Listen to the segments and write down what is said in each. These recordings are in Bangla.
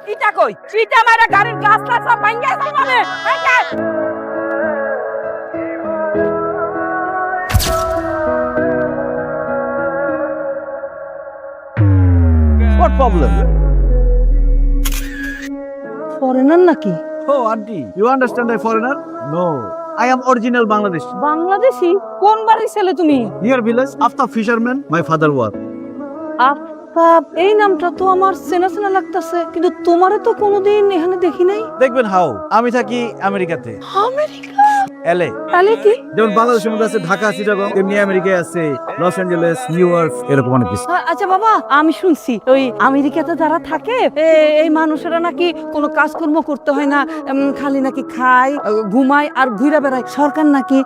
ইটা কই ইটা মারা গাড়ির গ্লাস গ্লাস সব ভাঙিয়ে আছে মানে What problem? ফরেনার নাকি Oh, auntie, you understand a foreigner? No, I am original Bangladesh. Bangladeshi কোন বাড়ির ছেলে তুমি Near village, after fisherman, my father was. Aftab এই নামটা তো আমার চেনা চেনা লাগতাছে কিন্তু তোমারে তো কোনোদিন এখানে দেখি নাই দেখবেন হাউ আমি থাকি আমেরিকাতে আমেরিকা এলএ তাহলে কি যেমন বাংলাদেশের মধ্যে আছে ঢাকা চিটাগং তেমনি আমেরিকায় আছে লস অ্যাঞ্জেলেস নিউ ইয়র্ক এরকম অনেক কিছু আচ্ছা বাবা আমি শুনছি ওই আমেরিকাতে যারা থাকে এই মানুষেরা নাকি কোনো কাজকর্ম করতে হয় না খালি নাকি খায় ঘুমায় আর ঘুরে বেড়ায় সরকার নাকি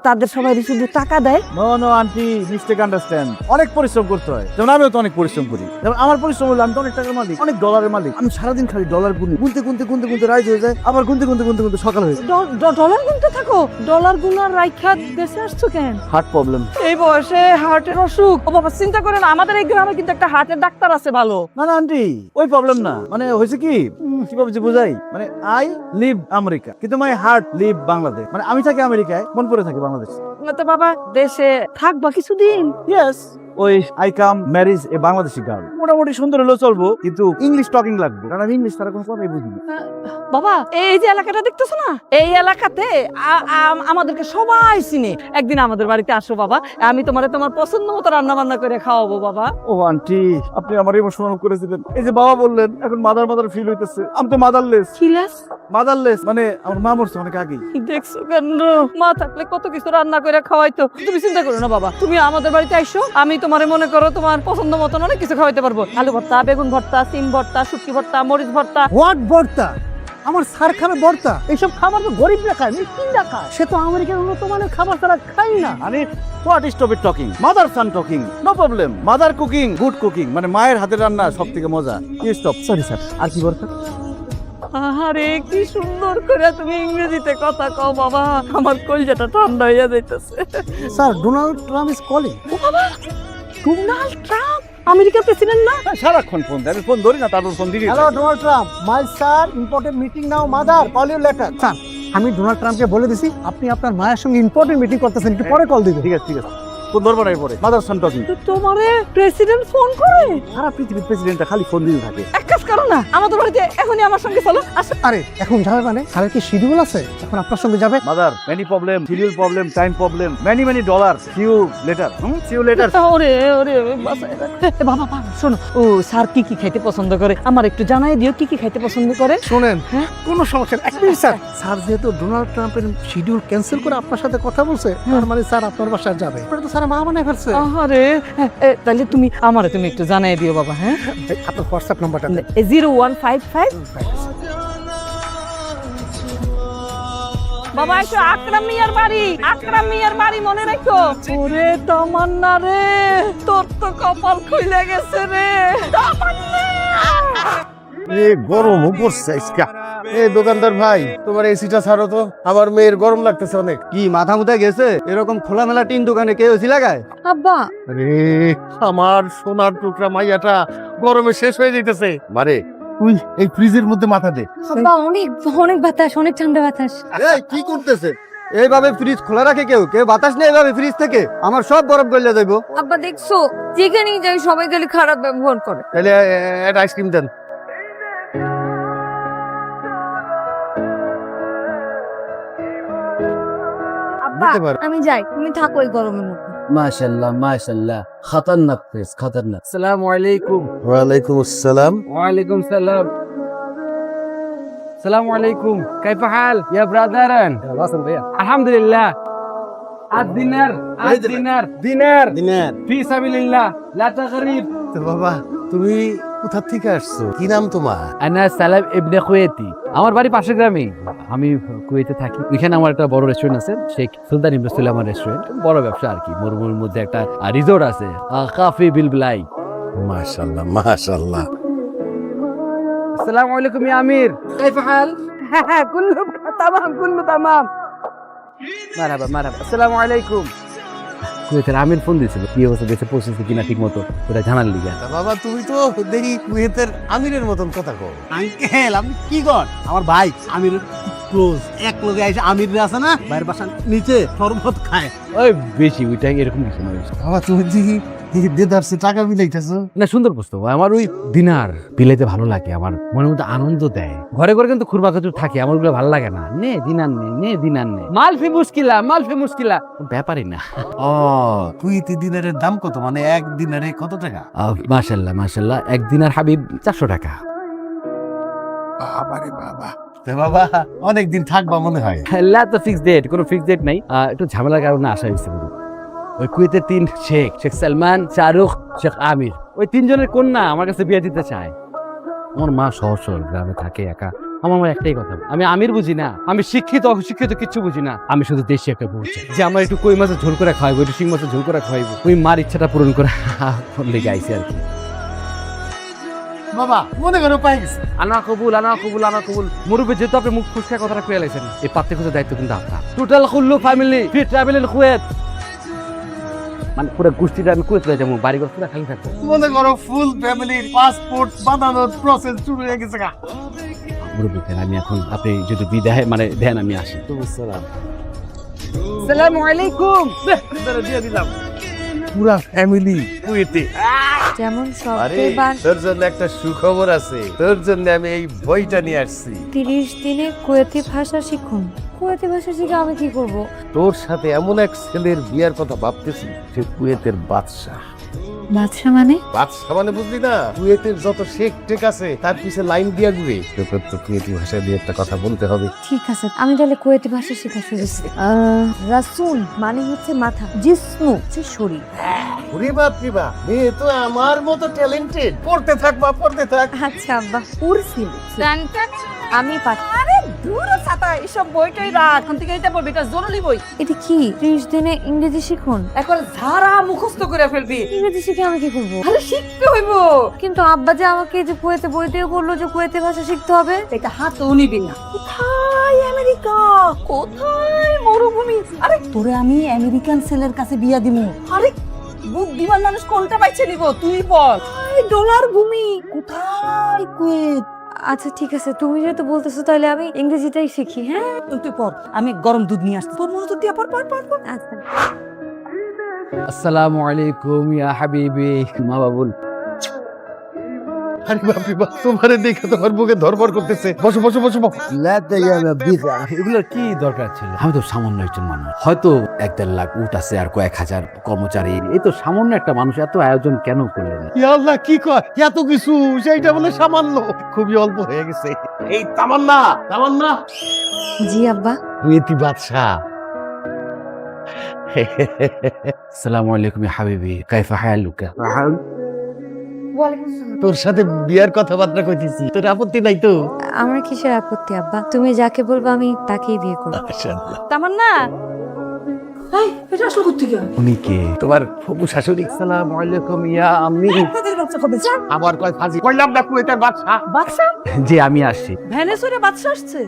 তাদের সবাই শুধু টাকা দেয় no no aunty mistake understand অনেক পরিশ্রম করতে হয় যেমন আমিও তো অনেক পরিশ্রম করি যেমন আমার পরিশ্রম হলো আমি তো অনেক টাকার মালিক অনেক ডলারের মালিক আমি সারাদিন খালি ডলার গুনি গুনতে গুনতে গুনতে গুনতে রাইজ হয়ে যায় আবার গুনতে গুনতে গুনতে গুনতে সকাল হয়ে যায় ডলার গুনতে থাকো ডলার গুনার রাইখা দেশে আসছো কেন হার্ট প্রবলেম এই বয়সে হার্টের অসুখ ও বাবা চিন্তা করেন আমাদের এই গ্রামে কিন্তু একটা হার্টের ডাক্তার আছে ভালো না না আন্টি ওই প্রবলেম না মানে হয়েছে কি কিভাবে যে বোঝাই মানে আই লিভ আমেরিকা কিন্তু মাই হার্ট লিভ বাংলাদেশ মানে আমি থাকি আমেরিকায় মন পড়ে থাকি বাংলাদেশ তো বাবা দেশে থাকবা কিছুদিন ইয়েস ওই I come marriage a Bangladeshi girl মোটামুটি সুন্দর হলেও চলবো কিন্তু ইংলিশ টকিং লাগবে কারণ আমি ইংলিশ তারা কোনো কথাই বুঝি না বাবা এই যে এলাকাটা দেখতেছো না এই এলাকাতে আমাদেরকে সবাই চিনে একদিন আমাদের বাড়িতে আসো বাবা আমি তোমার পছন্দ মতো রান্না বান্না করে খাওয়াবো বাবা ও আন্টি আপনি আমার ইমোশনাল করেছিলেন এই যে বাবা বললেন এখন মাদার ফিল হইতেছে আমি তো মাদারলেস মানে আমার মা মরছে অনেক আগেই দেখছো কেন মা থাকলে কত কিছু রান্না করে খাওয়াইতো তুমি চিন্তা করো না বাবা তুমি আমাদের বাড়িতে আইসো আমি তোমারে মনে করো তোমার পছন্দ মতন অনেক কিছু খাওয়াইতে পারবো আলু ভর্তা বেগুন ভর্তা সিম ভর্তা শুটকি ভর্তা মরিচ ভর্তা হোয়াট ভর্তা আমার স্যার খাবে ভর্তা এইসব খাবার তো গরিবরা খায় মিসকিনরা খায় সে তো আমেরিকার উন্নত মানের খাবার তারা খায় না আরে what is top talking mother son talking no problem mother cooking good cooking মানে মায়ের হাতের রান্না সবথেকে মজা কি স্টপ সরি স্যার আর কি ভর্তা আরে কি সুন্দর করে তুমি ইংরেজিতে কথা কও বাবা আমার কলজাটা ঠান্ডা হইয়া যাইতেছে sir Donald Trump is calling ও বাবা ডোনাল্ড ট্রাম্প আমেরিকার প্রেসিডেন্ট না সারাক্ষণ ফোন দেয় আমি ফোন ধরি না তারপর ফোন দিই hello Donald Trump my sir important meeting now mother call you later sir আমি ডোনাল্ড ট্রাম্পকে বলে দিছি আপনি আপনার মায়ের সঙ্গে ইম্পর্টেন্ট মিটিং করতেছেন একটু পরে কল দিবেন ঠিক আছে ফোন ধরবো না পরে মাদার সান টকিং তো তোমারে প্রেসিডেন্ট ফোন করে সারা পৃথিবীর প্রেসিডেন্টটা খালি ফোন দিতে থাকে এক কাজ করো না আমাদের বাড়িতে এখনই আমার সঙ্গে চলো আসো আরে এখন যাবে মানে স্যারের কি শিডিউল আছে এখন আপনার সঙ্গে যাবে mother many problem schedule problem time problem many dollar see you later ওরে বাসায় রাখ। বাবা শোনো ও স্যার কি খাইতে পছন্দ করে আমার একটু জানাই দিও কি খাইতে পছন্দ করে শুনেন হ্যাঁ? কোনো সমস্যা নেই এক মিনিট স্যার স্যার যেহেতু ডোনাল্ড ট্রাম্পের শিডিউল ক্যান্সেল করে আপনার সাথে কথা বলছে তার মানে স্যার আপনার বাসায় যাবে এটা তো স্যার মা বানায় ফেলছে আরে তাহলে তুমি আমারে তুমি একটু জানাই দিও বাবা হ্যাঁ আপনার হোয়াটসঅ্যাপ নাম্বারটা 0155 বাবা এসো আকরাম মিয়ার বাড়ি মনে রাখো ওরে তামান্না রে তোর তো কপাল খুইলে গেছে রে তামান্না গরম পড়ছে আজকে দোকানদার ভাই তোমার এসিটা ছাড়ো তো আমার মেয়ের গরম লাগতেছে অনেক কি মাথা মুথা গেছে এরকম খোলামেলা টিন দোকানে কেউ এসি লাগায় আব্বা আরে আমার সোনার টুকরা মাইয়াটা গরমে শেষ হয়ে যাইতেছে মারে তুই এই ফ্রিজের মধ্যে মাথা দে আব্বা অনেক বাতাস অনেক ঠান্ডা বাতাস এই কি করতেছে এইভাবে ফ্রিজ খোলা রাখে কেউ বাতাস নেই এইভাবে ফ্রিজ থেকে আমার সব বরফ গলে যাইবো আব্বা দেখছো যেখানেই যাই সবাই খালি খারাপ ব্যবহার করে তাহলে একটা আইসক্রিম দেন আব্বা দিতে পারো। আমি যাই তুমি থাকো এই গরমের মধ্যে মাশাআল্লাহ খতরনাক ফ্রিজ খতরনাক আসসালামু আলাইকুম ওয়ালাইকুম আসসালাম ওয়ালাইকুম সালাম আসসালামু আলাইকুম কাইফা হাল ইয়া ব্রাদারান হাসান ভাইয়া আলহামদুলিল্লাহ الدينار দিনার في سبيل الله لا تغريب তো বাবা তুমি কোথা থেকে আসছো কি নাম তোমার আনা সালাম ইবনে কুয়েতি আমার বাড়ি পাশের গ্রামে আমি কুয়েতে থাকি এখানে আমার একটা বড় রেস্টুরেন্ট আছে শেখ সুলতান ইবনে সুলাইমান রেস্টুরেন্ট বড় ব্যবসা আর কি মরুভূমির মধ্যে একটা রিসোর্ট আছে কাফি বিলবিলাই মাশাআল্লাহ আসসালামু আলাইকুম ইয়া আমির কাইফা হাল কুল্লু তামাম মারহাবা আসসালামু আলাইকুম কুয়েতের আমির ফোন দিয়েছিল কি অবস্থা দেশে পৌঁছেছে কিনা ঠিক মতো ওটা জানার লিগে। তা বাবা তুমি তো দেখি কুয়েতের আমিরের মতন কথা কও। আঙ্কেল আপনি কি কর আমার ভাই আমির ক্লোজ এক লগে আইসে আমির আছে না ভাইয়ের বাসা নিচে শরবত খায়। ওই বেশি ওইটা এরকম কিছু নয়। বাবা তুমি দেখি দেদারসে টাকা বিলাইতেছো। না সুন্দর প্রস্তাব, আমার ওই দিনার বিলাইতে ভালো লাগে, আমার মনের মধ্যে আনন্দ দেয়। ঘরে ঘরে কিন্তু খুরমা খজুর থাকে, আমার ওগুলো ভালো লাগে না। নে দিনার নে দিনার নে, মালফি মুশকিলা ব্যাপারই না। ও কুইতি দিনারের দাম কত, মানে এক দিনারে কত টাকা? মাশাল্লাহ এক দিনার হাবিব 400 টাকা। বাবারে বাবা, বাবা অনেকদিন থাকবা মনে হয়। লা তো ফিক্স ডেট, কোনো ফিক্স ডেট নাই, একটু ঝামেলার কারণে আসা হয়েছে। ওই কুয়েতের 3 শেখ সালমান, শাহরুখ, শেখ আমির, ওই 3 জনের কন্যা আমার কাছে বিয়ে দিতে চায়। আমার মা সহজ সরল গ্রামে থাকে একা। আমার মা একটাই কথা, আমি আমির বুঝি না, আমি শিক্ষিত অশিক্ষিত কিচ্ছু বুঝি না, আমি শুধু দেশি একটা বুঝছি যে আমার একটু কই মাছের ঝোল করে খাওয়াইবো, একটু শিং মাছের ঝোল করে খাওয়াইবো। ওই মার ইচ্ছাটা পূরণ করে লেগে আইসি আর কি। বাবা মনে করো পাই গেছে। আনা কবুল মুরুব্বি, যেহেতু আপনি মুখ ফুসকা কথাটা কয়ে লাইছেন, এই পাত্রে খুঁজে দায়িত্ব কিন্তু আপনার। Total Kullu family fee travel in Kuwait, মানে পুরো গোষ্ঠীটা আমি কুয়েত লয়ে যাবো, বাড়িঘর পুরো খালি থাকবো। মনে করো ফুল ফ্যামিলির পাসপোর্ট বানানোর প্রসেস শুরু হয়ে গেছে। মুরুব্বি আমি এখন, আপনি যদি বিদায় মানে দেন আমি আসি। আসসালামু আলাইকুম। দিয়ে দিলাম। পুরা ফ্যামিলি কুয়েতে। যেমন আরে শব্দবান তোর জন্য একটা সুখবর আছে, তোর জন্য আমি এই বইটা নিয়ে আসছি। 30 দিনে কুয়েতি ভাষা শিখুন। কুয়েতি ভাষা শিখে আমি কি করব? তোর সাথে এমন এক ছেলের বিয়ার কথা ভাবতেছি, সে কুয়েতের বাদশাহ। বাদশা মানে? বাদশাহ মানে বুঝলি না, কুয়েতের যত শেখ টেক আছে তার পিছে লাইন দিয়া ঘুরে। তোর তো কুয়েতি ভাষা দিয়ে একটা কথা বলতে হবে। ঠিক আছে, আমি তাহলে কুয়েতি ভাষা শেখা শুরু করি। রাসূল মানে হচ্ছে মাথা, জিসমু হচ্ছে শরীর। ওরে বাপ রে বাপ, মেয়ে তো আমার মতো ট্যালেন্টেড। পড়তে থাক। আচ্ছা আব্বা, উরসিল আমি পারি। আরে দূর ছাতা, এসব বইটাই রাখ, এখন থেকে এটা পড়বি, এটা জরুরি বই। এটা কি 30 দিনে ইংরেজি শিখুন? এখন ঝাড়া মুখস্থ করে ফেলবি। ইংরেজি শিখে আমি কি করব? আরে শিখতে হইব। কিন্তু আব্বা যে আমাকে যে কুয়েতে বইতেও বললো যে কুয়েতি ভাষা শিখতে হবে। এটা হাতও নিবি না। কোথায় আমেরিকা, কোথায় মরুভূমি? আরে তোরে আমি আমেরিকান ছেলের কাছে বিয়া দিমু। আরে বুদ্ধিমান মানুষ কোনটা বাইছে নিব তুই বল। ডলার ভূমি, কোথায় কুয়েত? আচ্ছা ঠিক আছে, তুমি যেহেতু বলতেছো তাহলে আমি ইংরেজিটাই শিখি। হ্যাঁ তুই পড়, আমি গরম দুধ নিয়ে আসছি, তোর মনোযোগ দিয়া পড়। আচ্ছা। আসসালামু আলাইকুম ইয়া হাবিবি। মা বাবুল, আরে বাপ রে বাপ, তোমারে দেখে তোমার বুকে ধরপড় করতেছে। বসো। এগুলোর কি দরকার ছিল? আমি তো সামান্য একজন মানুষ, হয়তো 1-1.5 লাখ উট আছে আর কয়েক হাজার কর্মচারী, এই তো সামান্য একটা মানুষ, এত আয়োজন কেন করলেন? ইয়া আল্লাহ, কি কয় এত কিছু, সেইটা বলে সামান্য, খুবই অল্প হয়ে গেছে। এই তামান্না জি আব্বা। কুয়েতি বাদশাহ। আসসালামু আলাইকুম ইয়া হাবিবি, কাইফা হালুকা? তোর সাথে বিয়ার কথাবার্তা কইতেছি, তোর আপত্তি নাই তো? আমার কিসের আপত্তি আব্বা, তুমি যাকে বলবো আমি তাকেই বিয়ে করবো। মাশাআল্লাহ। তামান্না, এই এটা আসলে কোত্থেকে? উনি কে? তোমার ফুফু শাশুড়ি। আসসালামু আলাইকুম ইয়া আম্মি। তাদের বাচ্চা কবে যা? আবার কয় ফাজি কইলাম না কুয়েতের বাদশাহ। বাচ্চা জি আমি আসছি। ভেনেজুয়েলা বাচ্চা আসছে।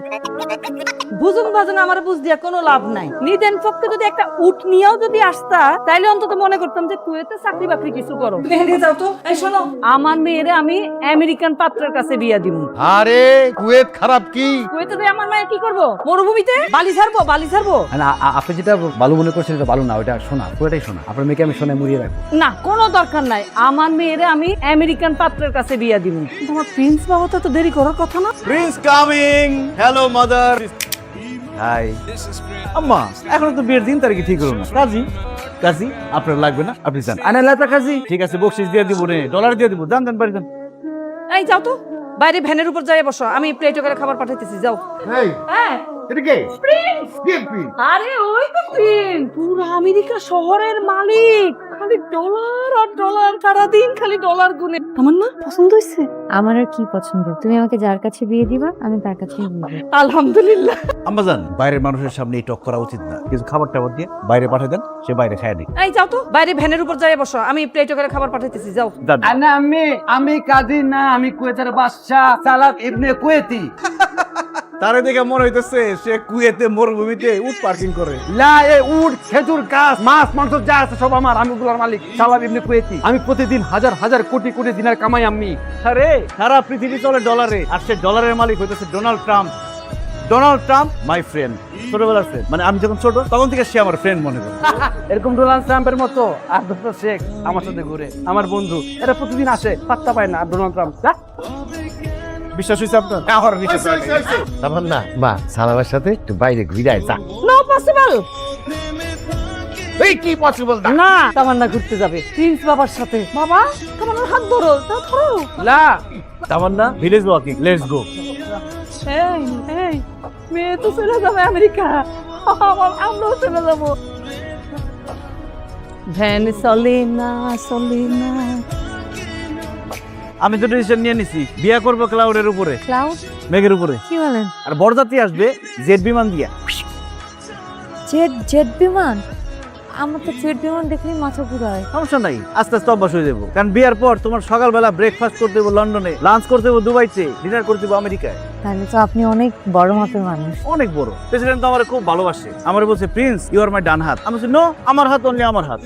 বুঝুন বাজুন, আমার বুঝ দিয়া কোনো লাভ নাই। নিদেন পক্ষে যদি একটা উট নিয়েও যদি আসতা, তাইলে অন্তত মনে করতাম যে কুয়েতে চাকরি বাকরি কিছু করো। ভেনে যাও তো। এই শোনো, আমার মেয়েরে আমি আমেরিকান পাত্রের কাছে বিয়া দিব। আরে কুয়েত খারাপ কি? কুয়েতে যে আমার মায়ের কি করব? মরুভূমিতে বালি ছাড়বো। আপনি যেটা ভালো মনে করছেন এটা ভালো না, ওটা শোনা, পুরোটাই শোনা। আপনার মেয়েকে আমি শোনায় মুড়িয়ে রাখবো। না, কোনো দরকার নাই। আমার মেয়েরে আমি আমেরিকান পাত্রের কাছে বিয়া দিব। তোমার প্রিন্স বাবাটা তো দেরি করার কথা না। Prince coming. Hello mother. Hi. আম্মা এখনো তো বিয়ের দিন তারিখ ঠিক হলো না। কাজী আপনার লাগবে না, আপনি যান। আনা লাতা কাজী। ঠিক আছে, বকশিস দিয়ে দিব রে, ডলার দিয়ে দিব। যান বাড়ি যান। এই যাও তো, বাইরে ভ্যানের উপর যাই বসো, আমি প্লেটে করে খাবার পাঠাইতেছি, যাও। এই হ্যাঁ এটা কে? প্রিন্স। প্রিন্স। আরে ওই তো প্রিন্স, পুরো আমেরিকা শহরের মালিক। খালি ডলার আর ডলার, সারাদিন খালি ডলার গুনে। আমার না পছন্দ হয়েছে। আমার আর কি পছন্দ, তুমি আমাকে যার কাছে বিয়ে দিবা আমি তার কাছেই বিয়ে দেব। আলহামদুলিল্লাহ। আম্মা যান, বাইরের মানুষের সামনে এই টক করা উচিত না। কিছু খাবার টাবার দিয়ে বাইরে পাঠিয়ে দেন, সে বাইরে খায় দিক। এই যাও তো, বাইরে ভ্যানের উপর যাই বসো, আমি প্লেটে করে খাবার পাঠাইতেছি, যাও। যান। আনা আমি কাজী না, আমি কুয়েতের বাদশা সালাত ইবনে কুয়েতি। তারে দেখে মনে হইতেছে সে কুয়েতে মরুভূমিতে উট পার্কিং করে। লা এ উট খেজুর গাছ মাছ মাংস যা আছে সব আমার, আমি ওগুলোর মালিক সালাম ইবনে কুয়েতি। আমি প্রতিদিন হাজার হাজার কোটি কোটি দিনের কামাই আমি। আরে সারা পৃথিবী চলে ডলারে, আর সে ডলারের মালিক হইতেছে Donald Trump. Donald Trump my friend, ছোটবেলার ফ্রেন্ড, মানে আমি যখন ছোট তখন থেকে সে আমার ফ্রেন্ড মনে করে। এরকম ডোনাল্ড ট্রাম্পের মতো আর ডক্টর শেখ আমার সাথে ঘুরে, আমার বন্ধু, এরা প্রতিদিন আসে, পাত্তা পায় না। আর ডোনাল্ড ট্রাম্প বিশ্বাস হয়েছে আপনার? আমার বিশ্বাস হয়েছে। তারপর না মা সালামের সাথে একটু বাইরে ঘুরে যা। No possible. এই কি পসিবল না? না, তামান্না ঘুরতে যাবে প্রিন্স বাবার সাথে। বাবা, তামান্নার হাত ধরো, ধরো। লা তামান্না ভিলেজ ওয়াকিং, লেটস গো। এই এই মেয়ে তো চলে যাবে আমেরিকা, আমরাও চলে যাবো। ভ্যান চলে না, চলে না। আমি তো ডিসিশন নিয়ে নিছি, বিয়ে করবো ক্লাউডের উপরে, ক্লাউড? মেঘের উপরে। কি বলেন? আর বরযাত্রী আসবে জেট বিমান দিয়া। জেট বিমান? আমার তো জেট বিমান দেখলেই মাথা ঘুরায়। সমস্যা নাই, আস্তে আস্তে অভ্যাস হয়ে যাবো। কারণ বিয়ার পর তোমার সকালবেলা ব্রেকফাস্ট করতে হবে লন্ডনে, লাঞ্চ করতে হবে দুবাইতে, ডিনার করতে হবে আমেরিকায়। তাহলে তো আপনি অনেক বড় মাপের মানুষ। অনেক বড়। প্রেসিডেন্ট তো আমার খুব ভালোবাসে, আমার বলছে প্রিন্স ইউ আর মাই ডান হাত। আমি বলছি নো, আমার হাত অনলি আমার হাত।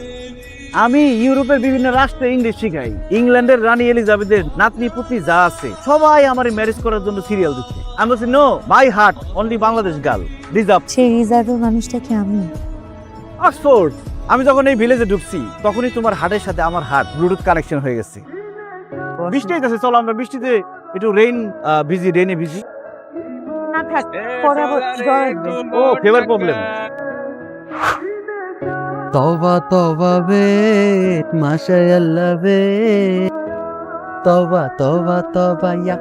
আমি ইউরোপের বিভিন্ন রাষ্ট্রে ইংলিশ শিখাই। ইংল্যান্ডের রানী এলিজাবেথের নাতনি পুতনি যা আছে সবাই আমার ম্যারেজ করার জন্য সিরিয়াল দিচ্ছে। আমি বলছি no, my heart only Bangladesh girl reserve. সেই রিজার্ভের মানুষটা কি আমি? অক্সফোর্ড। আমি যখন এই ভিলেজে ঢুকছি তখনই তোমার হার্টের সাথে আমার হার্ট ব্লুটুথ কানেকশন হয়ে গেছে। বৃষ্টি হইতেছে, চলো আমরা বৃষ্টিতে একটু রেইনে ভিজি। না থাক, পরে আবার জ্বর আসবে। ও ফেভার প্রবলেম। তওবা তওবা বে মাশাআল্লাহ বে, তওবা তওবা তওবা ইয়া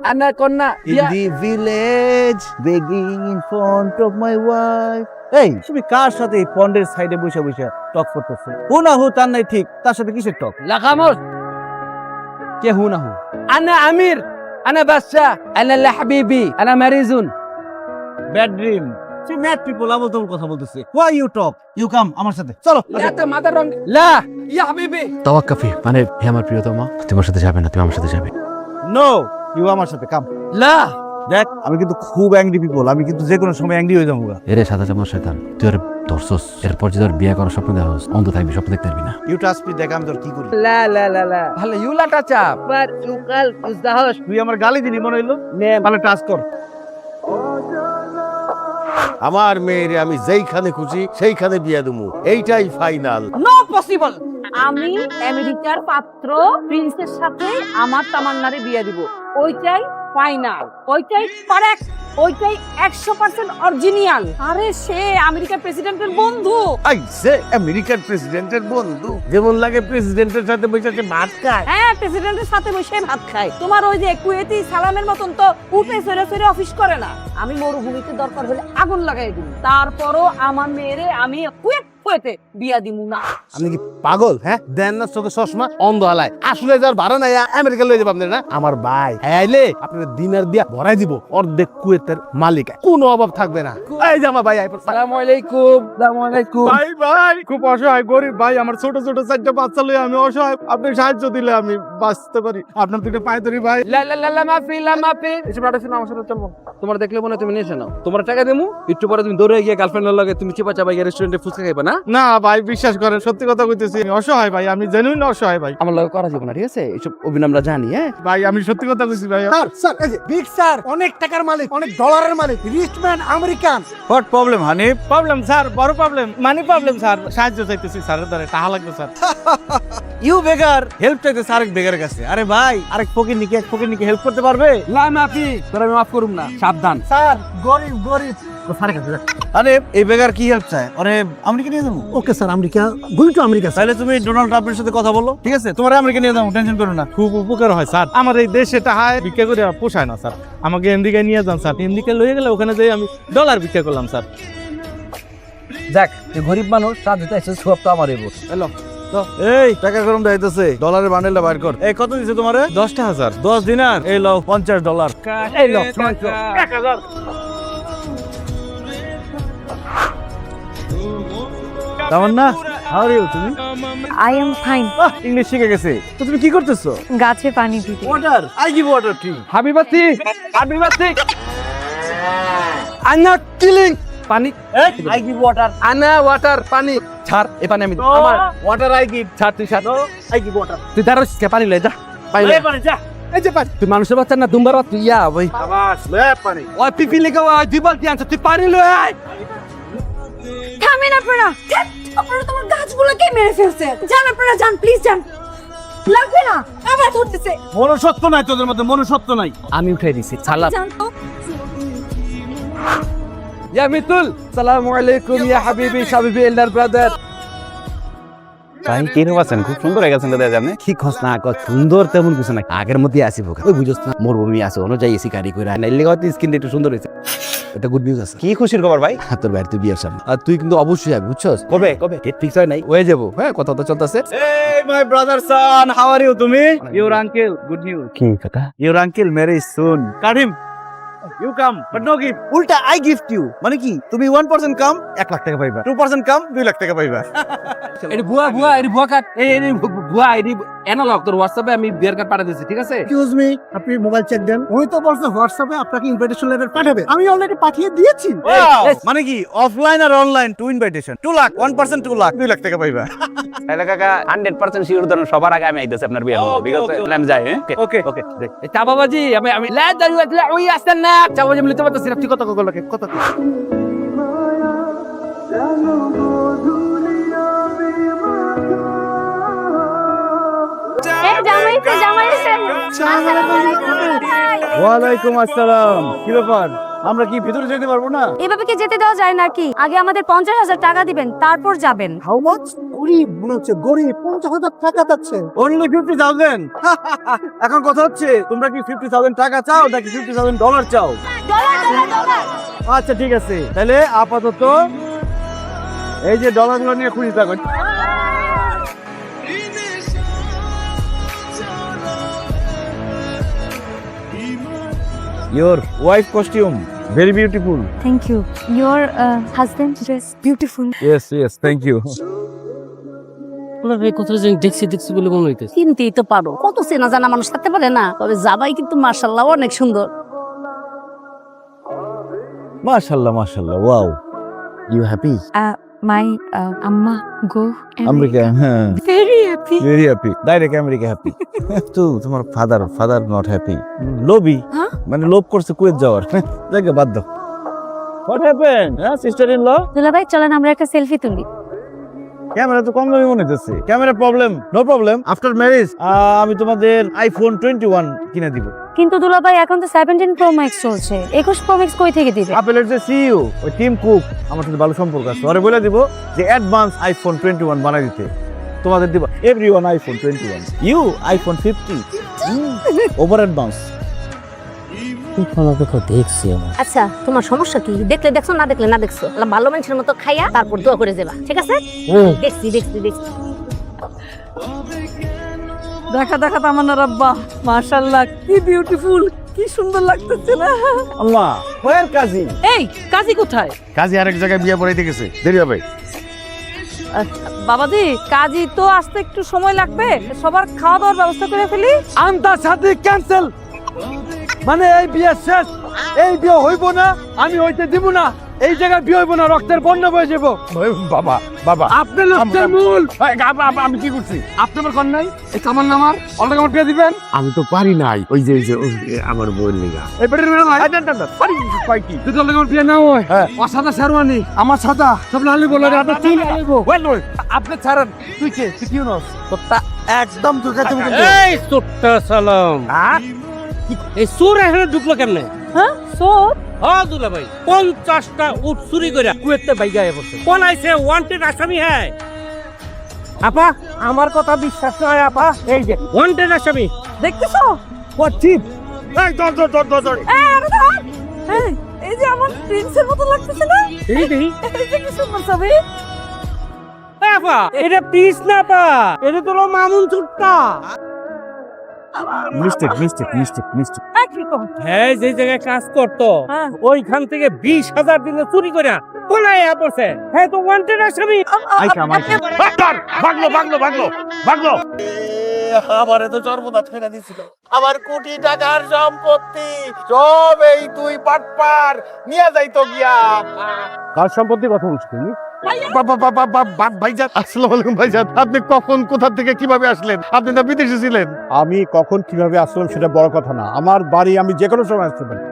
আনা কন্যা In the village, begging in front of my wife. এই তুমি কার সাথে এই পন্ডের সাইডে বসে বসে টক করতেছো? হু না হু তার নাই ঠিক, তার সাথে কিসের টক? লা খামোশ কে হু না হু। আনা আমির, আনা বাদশা, আনা লা হাবিবি, আনা মারিজুন। Bad dream. সে ম্যাড পিপল আবল তবল কথা বলতেছে। Why you talk? You come আমার সাথে চলো। লা তা মাদার রং লা ইয়া হাবিবি। তাওয়াক্কাফি মানে হে আমার প্রিয়তমা, তুমি আমার সাথে যাবে না, তুমি আমার সাথে যাবে। নো, ইউ আমার সাথে কাম। লা দেখ আমি কিন্তু খুব অ্যাংরি পিপল, আমি কিন্তু যে কোনো সময় অ্যাংরি হয়ে যাবো। এরে সাদা চামচ শয়তান, তুই আর ধরছস, এরপর যে তোর বিয়ে করার স্বপ্ন দেখছস, অন্ধ থাকবি, স্বপ্ন দেখতে পারবি না। ইউ ট্রাস্ট মি, দেখ আমি তোর কি করি। লা লা লা লা ভালো ইউ লা টাচ আপ বাট ইউ কাল ইজ দা হাউস। তুই আমার গালি দিলি মনে হইলো, নে ভালো টাচ কর। আমার মেয়েরে আমি যেইখানে খুশি সেইখানে বিয়ে দেবো, এইটাই ফাইনাল। No possible. আমি আমেরিকার পাত্র প্রিন্সের সাথে আমার তামান্নারে বিয়ে দিব, ওইটাই ফাইনাল, ওইটাই কারেক্ট, ওইটাই 100% অরিজিনাল। আরে সে আমেরিকার প্রেসিডেন্টের বন্ধু। আইছে আমেরিকার প্রেসিডেন্টের বন্ধু, যেমন লাগে প্রেসিডেন্টের সাথে বসে ভাত খায়। হ্যাঁ, প্রেসিডেন্টের সাথে বসে ভাত খায়। তোমার ওই যে কুয়েতি সালামের মতন তো উঠে ফেরে ফেরে অফিস করে না। আমি মরুভূমিতে দরকার হলে আগুন লাগাই দিই, তারপরও আমার মেয়েরে আমি কুয়েতে বিয়া দিমু না। আপনি কি পাগল? হ্যাঁ, দেন না চোখে চশমা, অন্ধ হালায়। আসলে যার ভাড়া নাই আমেরিকা লয়ে যাবো আপনার না, আমার ভাই আইলে আপনার দিনের দিয়া ভরাই দিব, অর্ধেক কুয়েতের মালিক, কোনো অভাব থাকবে না। এই যে আমার ভাই আসসালামু আলাইকুম। আসসালামু আলাইকুম। ভাই ভাই খুব অসহায়, গরিব ভাই, আমার ছোট ছোট চারটা বাচ্চা লয়ে আমি অসহায়, আপনি সাহায্য দিলে আমি বাঁচতে পারি। আপনার দুটো পায়ে ধরি ভাই। লা লা লা লা মাফি লা মাফি। এসব রাখছেন আমার সাথে চলবো। তোমার দেখলে মনে হয় তুমি নিয়ে নাও, তোমার টাকা দেবো, একটু পরে তুমি দৌড়ে গিয়ে গার্লফ্রেন্ডের লগে তুমি চিপা চাপা গিয়ে রেস্টুরেন্টে ফুচকা খাইবা না? না ভাই বিশ্বাস করেন, সত্যি কথা কইতেছি, আমি অসহায় ভাই, আমি জেনুইন অসহায় ভাই। আমার লগে করা যাবে না, ঠিক আছে? এইসব অভিনয় আমরা জানি। হ্যাঁ ভাই আমি সত্যি কথা কইছি ভাই। স্যার এই যে বিগ স্যার, অনেক টাকার মালিক, অনেক ডলারের মালিক, rich man, American. What problem honey? Problem sir, বড় প্রবলেম, মানি প্রবলেম স্যার। সাহায্য চাইতেছি স্যারের দ্বারা, টাকা লাগবে স্যার। ইউ বেগার হেল্প চাইতেছে আরেক বেগারের কাছে। আরে ভাই আরেক ফকিরনিকে এক ফকিরনিকে হেল্প করতে পারবে? লা মাফি, তোরা আমি মাফ করুম না, সাবধান। স্যার গরিব গরিব। স্যারের কাছে যান। আরে এই বেগার কি হেল্প চায়? আরে আমেরিকা নিয়ে যাবো। Okay sir, America going to America. তাহলে তুমি ডোনাল্ড ট্রাম্পের সাথে কথা বলো, ঠিক আছে? তোমার আমেরিকা নিয়ে যাবো, টেনশন করো না। খুব উপকার হয় স্যার, আমার এই দেশে টাকায় ভিক্ষা করে পোষায় না স্যার, আমাকে আমেরিকায় নিয়ে যান স্যার। আমেরিকা লয়ে গেলে ওখানে যাই আমি ডলার ভিক্ষা করলাম স্যার। যাক, তুই গরিব মানুষ, সাহায্য চাইছিস, সব তো আমার এবো। হ্যালো এই টাকা গরম দাইতেছে, ডলারের বান্ডেলটা বাইর কর। এই কত দিছে তোমারে? 10,000। 10 দিনার, এই লও $50। এই লোক 1000। তামান্না হাউ আর ইউ তুমি? I am fine. ইংলিশ শিখে গেছে। তো তুমি কি করতেছো? গাছে পানি দিতে। Water, I give water to. হাবিবাতি হাবিবাতি I not killing pani I give water. আনা ওয়াটার পানি ছাড় এ পানি আমি আমার ওয়াটার আই গিভ। ছাড় তুই ছাড় আই গিভ ওয়াটার। তুই দাঁড়াস কে পানি লয়ে যা পানি লয়ে। পানি যা। এই যে পানি তুই মানুষের বাচ্চা না দুম্বার তুই ইয়া ওই আবাস লে পানি। ওই পিপি লেগে ওই দুই বালতি আনছ তুই পানি লয়ে আয়। থামেন আপনারা। ধ্যাৎ, আপনারা তোমার গাছগুলোকে মেরে ফেলছে। যান আপনারা যান, প্লিজ যান। লাগবে না, আবার ধরতেছে। মনুষ্যত্ব নাই তোদের মধ্যে, মনুষ্যত্ব নাই। আমি উঠাই দিছি ছালা যান তো। ইয়া মিতুল সালামু আলাইকুম ইয়া হাবিবি হাবিবি এল্ডার ব্রাদার। তাই কিনে আছেন, খুব সুন্দর হয়ে গেছেন দাদা আপনি। কি খস না কত সুন্দর তেমন কিছু না আগের মধ্যে আসি ভোগ ওই বুঝছ না মরুভূমি আছে অনুযায়ী এসি গাড়ি করে না এলে হয়তো স্কিন একটু সুন্দর হয়েছে। এটা গুড নিউজ আছে। কি খুশির খবর ভাই? তোর বাইরে তুই বিয়ের সামনে আর তুই কিন্তু অবশ্যই যাবি বুঝছস। কবে কবে? ডেট ফিক্স হয় নাই হয়ে যাবো। হ্যাঁ কথা তো চলতেছে। Hey my brother son, how are you তুমি? Your uncle, good news. কি কথা? Your uncle marries soon. Karim, you come, but no gift. উল্টা I gift you. মানে কি? তুমি 1% কাম 1 লাখ টাকা পাইবা। 2% কাম 2 লাখ টাকা পাইবা। এর বুয়া কাট এই বুয়া আইডি অ্যানালগ তোর হোয়াটসঅ্যাপে আমি বিয়ার কার্ড পাঠিয়ে দিয়েছি ঠিক আছে। এক্সকিউজ মি, আপনি মোবাইল চেক দেন। ওই তো বলছে হোয়াটসঅ্যাপে আপনাকে ইনভাইটেশন লেটার পাঠাবে। আমি অলরেডি পাঠিয়ে দিয়েছি। মানে কি? অফলাইন আর online two invitation. 2 lakh, 1% 2 lakh, 2 lakh টাকা পাইবা। তাহলে কাকা 100% শিওর ধরেন সবার আগে আমি আইতেছি আপনার বিয়ে হবে। বিগত আমি যাই হ্যাঁ। ওকে। ওকে এই চা বাবাজি আমি লা দাঁড়িয়ে ওই আসতেন না চা বাবাজি মিলতে পারতেছি না তুই কত কত লাগে কত এই জামাইছে জামাইছে। আসসালামু আলাইকুম ভাই। ওয়ালাইকুম আসসালাম। কি ব্যাপার? আমরা কি ভিতরে যেতে পারবো না? এভাবে কি যেতে দেওয়া যায় নাকি? আগে আমাদের 50,000 টাকা দিবেন, তারপর যাবেন। How much? গরিব মনে হচ্ছে, গরিব 50,000 টাকা যাচ্ছে। Only 50,000? এখন কথা হচ্ছে তোমরা কি 50,000 টাকা চাও নাকি 50,000 ডলার চাও? ডলার। আচ্ছা ঠিক আছে, তাহলে আপাতত এই যে ডলারগুলো নিয়ে খুঁজে থাকো। Your wife costume very beautiful. Thank you. Your husband dress beautiful. Yes, thank you. দেখছি বলে মনে হইতেছে। চিনতেই তো পারো, কত চেনা জানা মানুষ থাকতে পারে না? তবে জামাই কিন্তু মাশাআল্লাহ অনেক সুন্দর। মাশাআল্লাহ, wow. You happy? My Amma go. America, হ্যাঁ। Very happy. Very happy. Direct America happy. তো তোমার father not happy. লোভী। হ্যাঁ? মানে লোভ করছে কুয়েত যাওয়ার। দেখে বাদ দাও। What happened? হ্যাঁ, sister in law? দুলা ভাই চলেন আমরা একটা সেলফি তুলি। ক্যামেরা তো কম দামি মনে হচ্ছে। Camera problem? No problem. After marriage আমি তোমাদের iPhone 21 কিনে দিব। কিন্তু দুলা ভাই এখন তো 17 Pro Max চলছে। 21 Pro Max কই থেকে দিবে? আপেলের যে সিইও ওই টিম কুক আমার সাথে ভালো সম্পর্ক আছে। ওরে বলে দিব যে অ্যাডভান্স iPhone 21 বানাই দিতে। তোমাদের দিব everyone iPhone 21। You iPhone 50। Over advance. আচ্ছা তোমার সমস্যা কি? দেখলে দেখছো, না দেখলে না দেখছো। ভালো মানুষের মতো খাইয়া তারপর দোয়া করে যাবা, ঠিক আছে? দেখছি। দেখা তামান্নার আব্বা, মাশাআল্লাহ কি বিউটিফুল, কি সুন্দর লাগতেছে না? আল্লাহ ওয়ার কাজী। এই কাজী কোথায়? কাজী আরেক জায়গায় বিয়ে পড়াইতে গেছে, দেরি হবে। বাবাজি কাজী তো আসতে একটু সময় লাগবে, সবার খাওয়া দাওয়ার ব্যবস্থা করে ফেলি। আমতা সাথে ক্যান্সেল মানে এই বিয়ে শেষ, এই বিয়ে হইব না, আমি হইতে দিব না, এই জায়গায় বিয়ে হইব না, রক্তের বন্যা বয়ে যাব। বাবা আপনি লক্ষ্যের মূল। আমি কি করছি? আপনি আমার কন নাই এই কামান নামার অলরেডি আমার বিয়ে দিবেন। আমি তো পারি নাই, ওই যে আমার বউয়ের লিগা। এই বেটার মেয়ে নাই পারি কয় কি? তুই তো অলরেডি আমার বিয়ে না হয়। ও সাদা শেরওয়ানি আমার সাদা সব লালি বলে আপনার চুল লালিবো। আপনি ছাড়েন, তুই কে? তুই কি নস? তোরটা একদম তোর কাছে এই ছোট্টা সালাম, এই চোর এখানে ঢুকলো কেমনে? হ্যাঁ সোর হ্যাঁ দুলা ভাই 50টা উট চুরি করে কুয়েতে বাইগায় পড়ছে। কোন আইছে ওয়ান্টেড আসামি? হ্যাঁ আপা, আমার কথা বিশ্বাস নয় আপা, এই যে ওয়ান্টেড আসামি দেখতেছো? What chip? এই ধর এই আরে ধর। এই যে আমার প্রিন্সের মতো লাগতেছে না? এই দেখি এই যে কি সুন্দর ছবি। আপা, এটা পিস না পা, এটা তো হলো মামুন চুট্টা। মিস্টেক মিস্টেক মিস্টেক মিস্টেক হ্যাঁ যে জায়গায় কাজ করতো হ্যাঁ। ওইখান থেকে 20,000 দিনে চুরি করে কোনায় পড়ছে হ্যাঁ তো ওয়ান্টেড আসামি ভাগলো আমার এত সর্বনাশ ফেলে দিছিল আমার কোটি টাকার সম্পত্তি সব এই তুই পাটপার নিয়ে যাইতো গিয়া কার সম্পত্তির কথা বলছো তুমি? ভাইজান আসসালামু আলাইকুম ভাইজান আপনি কখন কোথা থেকে কিভাবে আসলেন আপনি না বিদেশে ছিলেন আমি কখন কিভাবে আসলাম সেটা বড় কথা না, আমার বাড়ি আমি যে কোনো সময় আসতে পারি।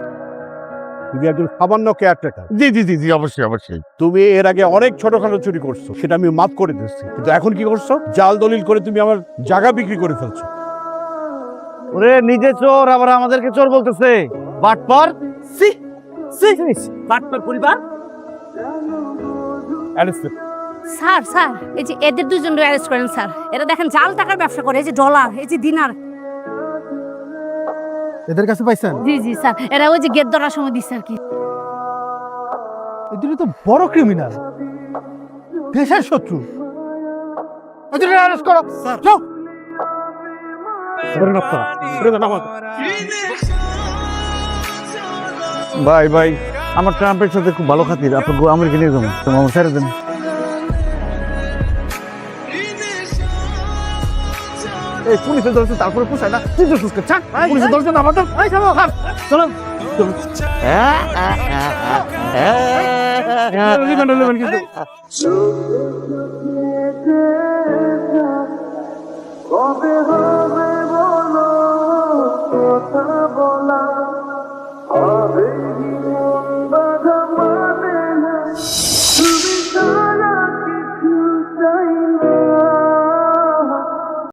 তুমি একজন সামান্য কেয়ারটেকার। জি জি জি জি অবশ্যই অবশ্যই তুমি এর আগে অনেক ছোটখাটো চুরি করছো, সেটা আমি মাফ করে দিচ্ছি, কিন্তু এখন কি করছো? জাল দলিল করে তুমি আমার জায়গা বিক্রি করে ফেলছো। ওরে নিজে চোর আবার আমাদেরকে চোর বলতেছে, বাটপার। বাটপার পরিবার স্যার স্যার এই যে এদের দুজনকে অ্যারেস্ট করেন স্যার। এরা দেখেন জাল টাকার ব্যবসা করে, এই যে ডলার, এই যে দিনার। এদের কাছে পাইছেন? জি জি স্যার, এরা ওই যে গেট ধরার সময় দিচ্ছে আর কি। এদের তো বড় ক্রিমিনাল, দেশের শত্রু। এদের অ্যারেস্ট করো স্যার। যাও। ভাই ভাই, আমার ট্রাম্পের সাথে খুব ভালো খাতির, আপনার আমেরিকা নিয়ে যাবো, তোমার আমার ছেড়ে দেন। এই পুলিশে ধরেছে তারপরে পোষায় না, তুই তো সুস্কে ছাড়, পুলিশে ধরেছে না আমাদের। চলো চলো।